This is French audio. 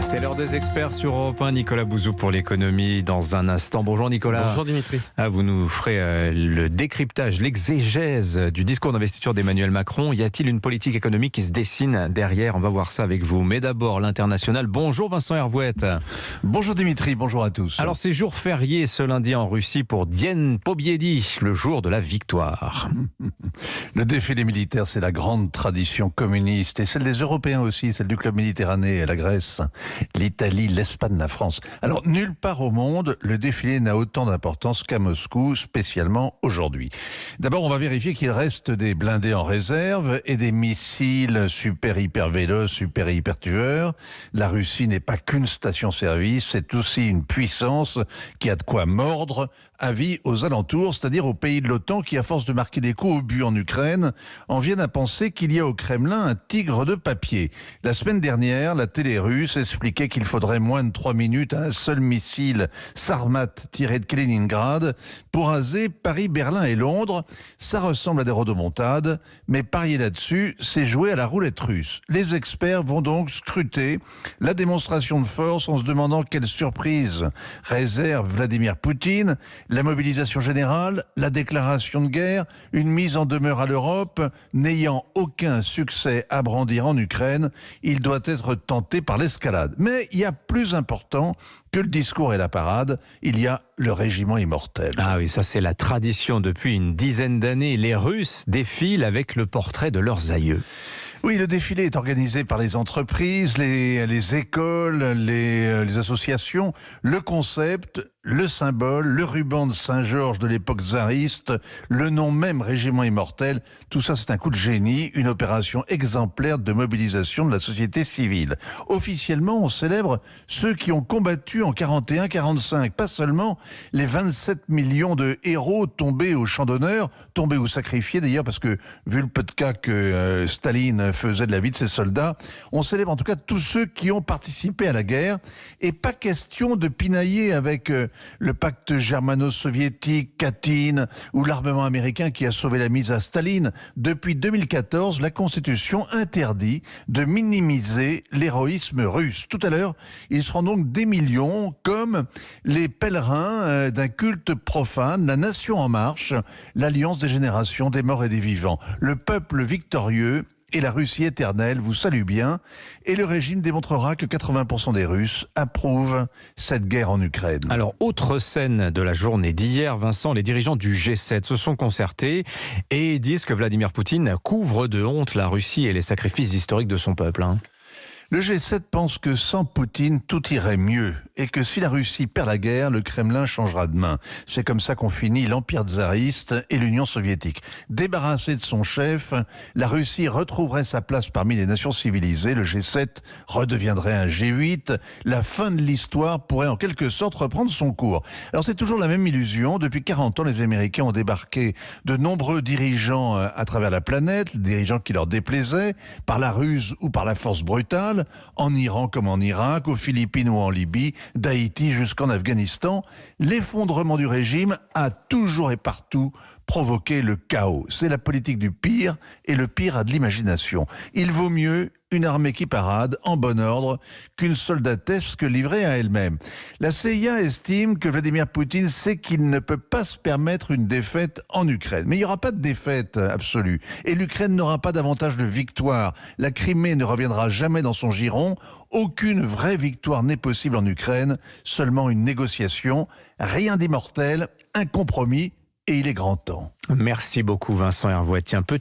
C'est l'heure des experts sur Europe 1. Nicolas Bouzou pour l'économie dans un instant. Bonjour Nicolas. Bonjour Dimitri. Vous nous ferez le décryptage, l'exégèse du discours d'investiture d'Emmanuel Macron. Y a-t-il une politique économique qui se dessine derrière? On va voir ça avec vous. Mais d'abord l'international. Bonjour Vincent Hervouette. Bonjour Dimitri, bonjour à tous. Alors c'est jour férié ce lundi en Russie pour Dien Pobiedi, le jour de la victoire. Le défilé militaire, c'est la grande tradition communiste et celle des Européens aussi, celle du club méditerranéen, la Grèce, l'Italie, l'Espagne, la France. Alors, nulle part au monde, le défilé n'a autant d'importance qu'à Moscou, spécialement aujourd'hui. D'abord, on va vérifier qu'il reste des blindés en réserve et des missiles super hyper véloces, super hyper tueurs. La Russie n'est pas qu'une station-service, c'est aussi une puissance qui a de quoi mordre à vie aux alentours, c'est-à-dire aux pays de l'OTAN qui, à force de marquer des coups au but en Ukraine, en viennent à penser qu'il y a au Kremlin un tigre de papier. La semaine dernière, la télé russe expliquait qu'il faudrait moins de 3 minutes à un seul missile Sarmat tiré de Kaliningrad pour raser Paris, Berlin et Londres. Ça ressemble à des rodomontades, mais parier là-dessus, c'est jouer à la roulette russe. Les experts vont donc scruter la démonstration de force en se demandant quelle surprise réserve Vladimir Poutine, la mobilisation générale, la déclaration de guerre, une mise en demeure à l'Europe. N'ayant aucun succès à brandir en Ukraine, il doit être tenté par l'escalade. Mais il y a plus important que le discours et la parade, il y a le régiment immortel. Ah oui, ça c'est la tradition depuis une dizaine d'années. Les Russes défilent avec le portrait de leurs aïeux. Oui, le défilé est organisé par les entreprises, les écoles, les associations. Le concept, le symbole, le ruban de Saint-Georges de l'époque tsariste, le nom même régiment immortel, tout ça c'est un coup de génie, une opération exemplaire de mobilisation de la société civile. Officiellement, on célèbre ceux qui ont combattu en 41-45, pas seulement les 27 millions de héros tombés au champ d'honneur, tombés ou sacrifiés d'ailleurs, parce que vu le peu de cas que Staline faisait de la vie de ses soldats, on célèbre en tout cas tous ceux qui ont participé à la guerre, et pas question de pinailler avec le pacte germano-soviétique, Katyn, ou l'armement américain qui a sauvé la mise à Staline. Depuis 2014, la Constitution interdit de minimiser l'héroïsme russe. Tout à l'heure, ils seront donc des millions, comme les pèlerins d'un culte profane, la Nation en marche, l'alliance des générations, des morts et des vivants. Le peuple victorieux et la Russie éternelle vous salue bien, et le régime démontrera que 80% des Russes approuvent cette guerre en Ukraine. Alors, autre scène de la journée d'hier, Vincent, les dirigeants du G7 se sont concertés et disent que Vladimir Poutine couvre de honte la Russie et les sacrifices historiques de son peuple. Le G7 pense que sans Poutine, tout irait mieux et que si la Russie perd la guerre, le Kremlin changera de main. C'est comme ça qu'on finit l'Empire tsariste et l'Union soviétique. Débarrassée de son chef, la Russie retrouverait sa place parmi les nations civilisées. Le G7 redeviendrait un G8. La fin de l'histoire pourrait en quelque sorte reprendre son cours. Alors c'est toujours la même illusion. Depuis 40 ans, les Américains ont débarqué de nombreux dirigeants à travers la planète, dirigeants qui leur déplaisaient, par la ruse ou par la force brutale, en Iran comme en Irak, aux Philippines ou en Libye, d'Haïti jusqu'en Afghanistan. L'effondrement du régime a toujours et partout provoqué le chaos. C'est la politique du pire, et le pire a de l'imagination. Il vaut mieux une armée qui parade en bon ordre qu'une soldatesque livrée à elle-même. La CIA estime que Vladimir Poutine sait qu'il ne peut pas se permettre une défaite en Ukraine. Mais il n'y aura pas de défaite absolue. Et l'Ukraine n'aura pas davantage de victoire. La Crimée ne reviendra jamais dans son giron. Aucune vraie victoire n'est possible en Ukraine. Seulement une négociation. Rien d'immortel, un compromis. Et il est grand temps. Merci beaucoup Vincent Hervouette. Tiens, petit